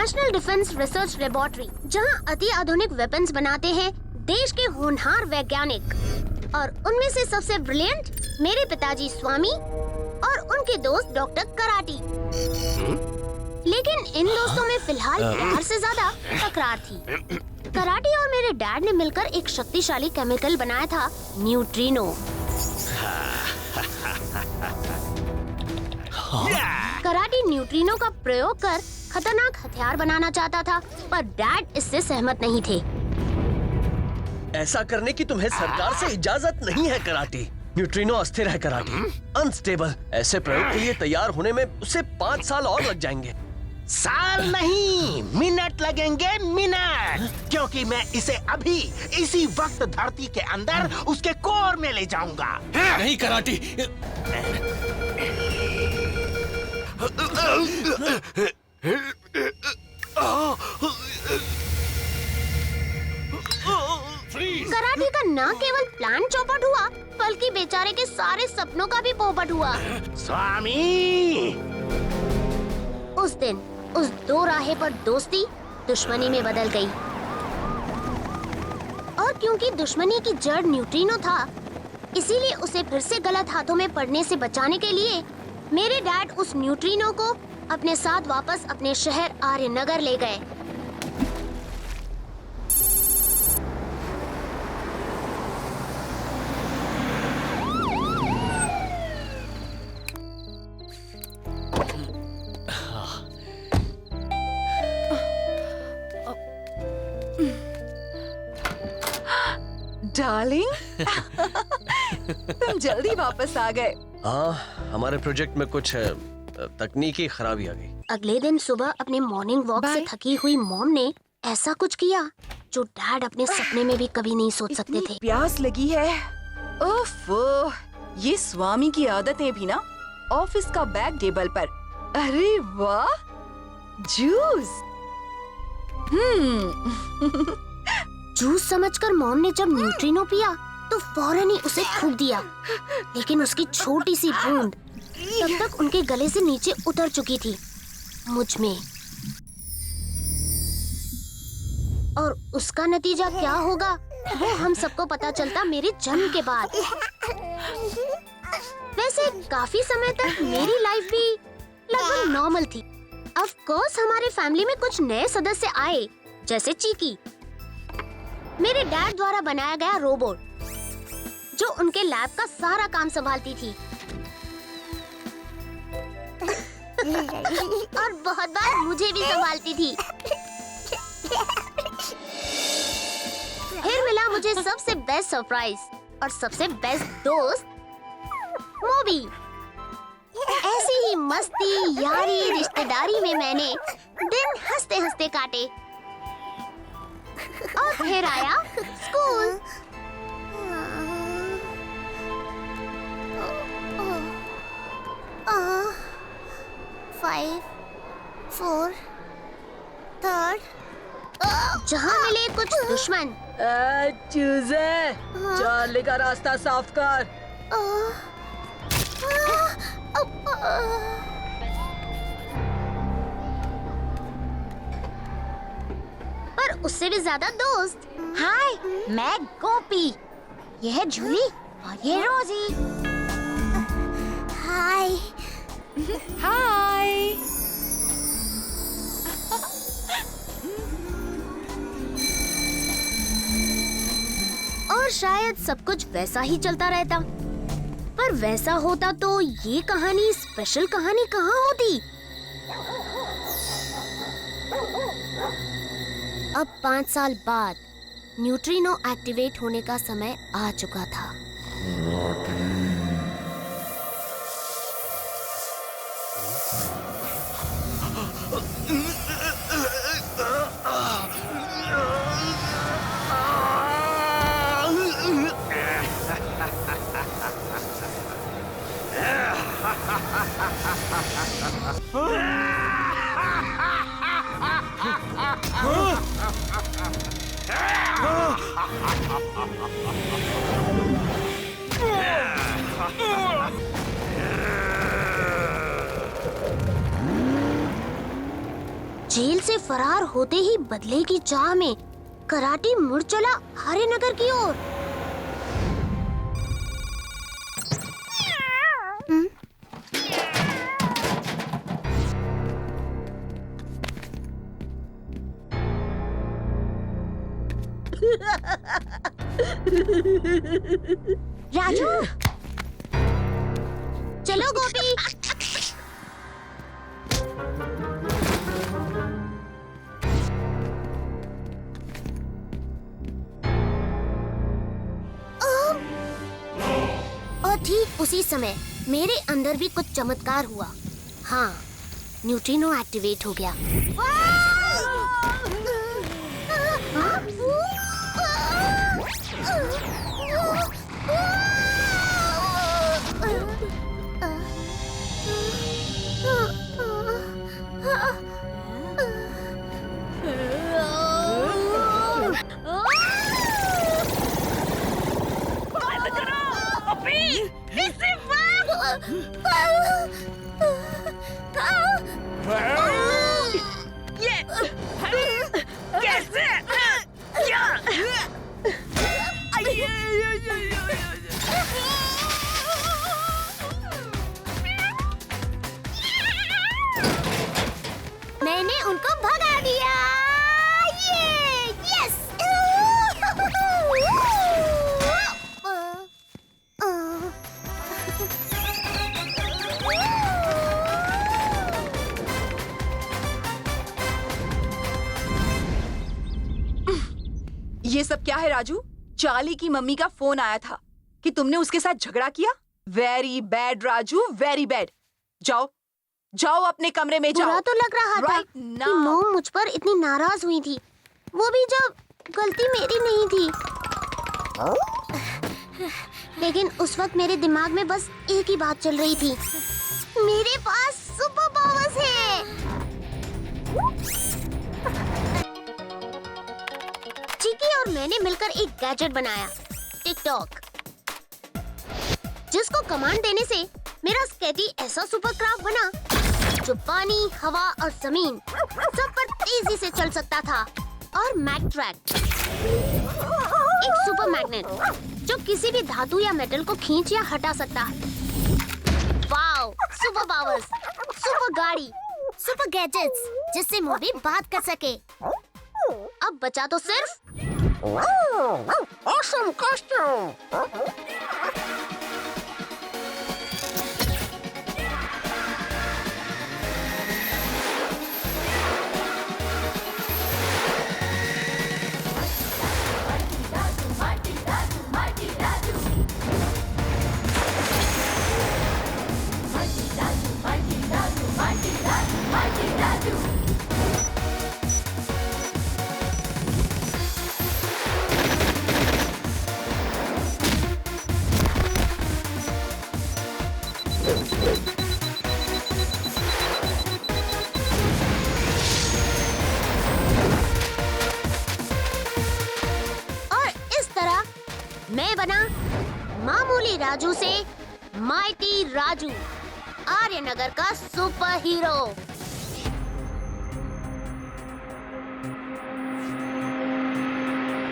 National defence research laboratory, जहां अति आधुनिक वेपन्स बनाते हैं देश के होनहार वैज्ञानिक, और उनमें से सबसे ब्रिलियंट मेरे पिताजी स्वामी और उनके दोस्त डॉक्टर कराटी। लेकिन इन दोस्तों में फिलहाल प्यार से ज्यादा तकरार थी। कराटी और मेरे डैड ने मिलकर एक शक्तिशाली केमिकल बनाया था, न्यूट्रिनो। कराटी न्यूट्रिनो का प्रयोग कर खतरनाक हथियार बनाना चाहता था, पर डैड इससे सहमत नहीं थे। ऐसा करने की तुम्हें सरकार से इजाजत नहीं है कराटी। न्यूट्रिनो अस्थिर है कराटी, अनस्टेबल। ऐसे प्रयोग के लिए तैयार होने में उसे 5 साल और लग जाएंगे। साल नहीं, मिनट लगेंगे, मिनट। क्योंकि मैं इसे अभी इसी वक्त धरती के अंदर उसके कोर में ले जाऊंगा। नहीं कराटी, कराटी का न केवल प्लान चौपट हुआ, बल्कि बेचारे के सारे सपनों का भी पोपट हुआ। स्वामी, उस दिन उस दो राहे पर दोस्ती दुश्मनी में बदल गई। और क्योंकि दुश्मनी की जड़ न्यूट्रिनो था, इसीलिए उसे फिर से गलत हाथों में पड़ने से बचाने के लिए मेरे डैड उस न्यूट्रिनो को अपने साथ वापस अपने शहर आर्यनगर ले गए। डार्लिंग, तुम जल्दी वापस आ गए। हाँ, हमारे प्रोजेक्ट में कुछ तकनीकी खराबी आ गई। अगले दिन सुबह अपने मॉर्निंग वॉक से थकी हुई मॉम ने ऐसा कुछ किया जो डैड अपने सपने में भी कभी नहीं सोच सकते थे। प्यास लगी है। ओफो, ये स्वामी की आदतें भी ना। ऑफिस का बैग टेबल पर। अरे वाह, जूस। जूस समझकर मॉम ने जब न्यूट्रिनो पिया तो फौरन ही उसे थूक दिया, लेकिन उसकी छोटी सी बूंद तब तक उनके गले से नीचे उतर चुकी थी, मुझ में। और उसका नतीजा क्या होगा वो हम सबको पता चलता मेरे जन्म के बाद। वैसे काफी समय तक मेरी लाइफ भी लगभग नॉर्मल थी। ऑफ कोर्स हमारे फैमिली में कुछ नए सदस्य आए, जैसे चीकी, मेरे डैड द्वारा बनाया गया रोबोट, जो उनके लैब का सारा काम संभालती थी। और बहुत बार मुझे भी संभालती थी। फिर मिला मुझे सबसे बेस्ट सरप्राइज और सबसे बेस्ट दोस्त, मोबी। ऐसी ही मस्ती, यारी, रिश्तेदारी में मैंने दिन हंसते हंसते काटे। और फिर आया स्कूल। फाइव, 4, 3, जहाँ मिले कुछ दुश्मन। चूजे, चार्ली का रास्ता साफ कर। पर उससे भी ज्यादा दोस्त। हाय, मैं गोपी, ये है जूली और ये रोजी। हाय। हाय। और शायद सब कुछ वैसा ही चलता रहता, पर वैसा होता तो ये कहानी स्पेशल कहानी कहाँ होती। अब 5 साल बाद न्यूट्रिनो एक्टिवेट होने का समय आ चुका था। जेल से फरार होते ही बदले की चाह में कराटे मुड़ चला आर्यनगर की ओर। राजू, चलो गोपी। और ठीक उसी समय मेरे अंदर भी कुछ चमत्कार हुआ। हाँ, न्यूट्रिनो एक्टिवेट हो गया। मैंने उनको भगा दिया। यस। ये सब क्या है राजू? चार्ली की मम्मी का फोन आया था कि तुमने उसके साथ झगड़ा किया। Very bad Raju, very bad. जाओ जाओ अपने कमरे में जाओ। बुरा तो लग रहा था Right कि now. मॉम मुझ पर इतनी नाराज हुई थी, वो भी जब गलती मेरी नहीं थी। लेकिन उस वक्त मेरे दिमाग में बस एक ही बात चल रही थी, मेरे पास सुपर पावर्स है। चिकी और मैंने मिलकर एक गैजेट बनाया, टिकटॉक, जिसको कमांड देने से मेरा स्केटी ऐसा सुपर क्राफ्ट बना जो पानी, हवा और जमीन सब पर तेजी से चल सकता था। और मैग ट्रैक, एक सुपर मैग्नेट जो किसी भी धातु या मेटल को खींच या हटा सकता है। वाओ, सुपर पावर्स, सुपर गाड़ी, सुपर गैजेट्स जिससे मोबी बात कर सके। अब बचा तो सिर्फ ऑसम कॉस्ट्यूम। मैं बना मामूली राजू से माइटी राजू, आर्यनगर का सुपर हीरो।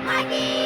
माइटी